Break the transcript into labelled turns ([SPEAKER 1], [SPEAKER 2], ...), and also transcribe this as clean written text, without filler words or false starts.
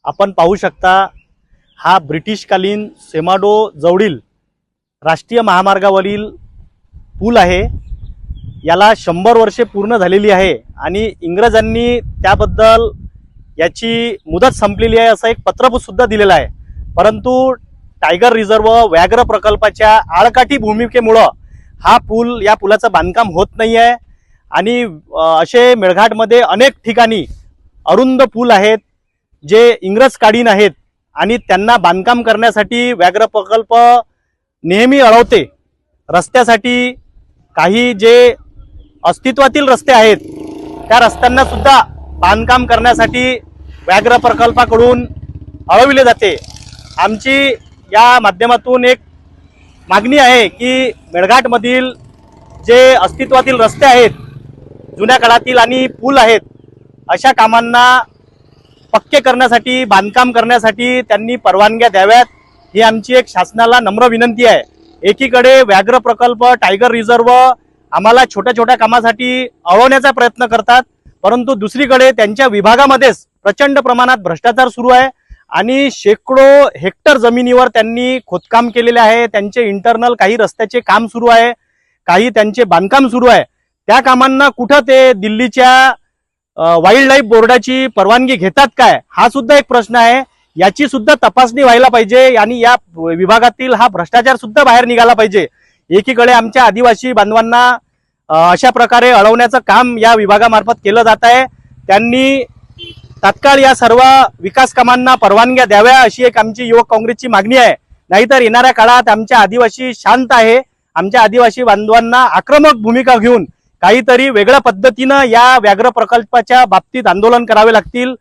[SPEAKER 1] आपण पाहू शकता, हा ब्रिटिशकालीन सेमाडो जवळील राष्ट्रीय महामार्गावरील पूल आहे। याला 100 वर्षे पूर्ण झालेली आहे आणि इंग्रजांनी त्याबद्दल याची मुदत संपलेली आहे असं एक पत्र सुद्धा दिलेलं आहे। परंतु टायगर रिझर्व व्याघ्र प्रकल्पाच्या आळकाठी भूमिकेमुळे हा पूल या पुलाचं बांधकाम होत नाही आहे आणि असे मेळघाटमध्ये अनेक ठिकाणी अरुंद पूल आहेत जे इंग्रज कालीन आहेत आणि त्यांना बांधकाम करण्यासाठी व्याघ्र प्रकल्प नेहमी अडवते। रस्त्यासाठी काही जे अस्तित्वातील रस्ते आहेत त्या रस्त्यांना सुद्धा बांधकाम करण्यासाठी व्याघ्र प्रकल्पाकडून अडविले जाते। आमची या माध्यमातून एक मागणी आहे की मेळघाटमधील जे अस्तित्वातील रस्ते आहेत, जुन्या काळातील आणि पूल आहेत, अशा कामांना पक्के करण्यासाठी, बांधकाम करण्यासाठी त्यांनी परवानग्या द्याव्यात, ही आमची एक शासनाला नम्र विनंती आहे। एकीकडे व्याघ्र प्रकल्प, टायगर रिझर्व आम्हाला छोट्या छोट्या कामासाठी अडवण्याचा प्रयत्न करतात, परंतु दुसरीकडे त्यांच्या विभागामध्येच प्रचंड प्रमाणात भ्रष्टाचार सुरू आहे आणि शेकडो हेक्टर जमिनीवर त्यांनी खोदकाम केलेले आहे। त्यांचे इंटरनल काही रस्त्याचे काम सुरू आहे, काही त्यांचे बांधकाम सुरू आहे। त्या कामांना कुठं ते दिल्लीच्या वाईल्ड लाईफ बोर्डाची परवानगी घेतात काय, हा सुद्धा एक प्रश्न आहे। याची सुद्धा तपासणी व्हायला पाहिजे आणि या विभागातील हा भ्रष्टाचार सुद्धा बाहेर निघाला पाहिजे। एकीकडे आमच्या आदिवासी बांधवांना अशा प्रकारे अडवण्याचं काम या विभागामार्फत केलं जात आहे। त्यांनी तात्काळ या सर्व विकास कामांना परवानग्या द्याव्या अशी एक आमची युवक काँग्रेसची मागणी आहे। नाहीतर येणाऱ्या काळात आमच्या आदिवासी शांत आहे, आमच्या आदिवासी बांधवांना आक्रमक भूमिका घेऊन काहीतरी वेगळ्या पद्धतीनं या व्याघ्र प्रकल्पाच्या बाबतीत आंदोलन करावे लागतील।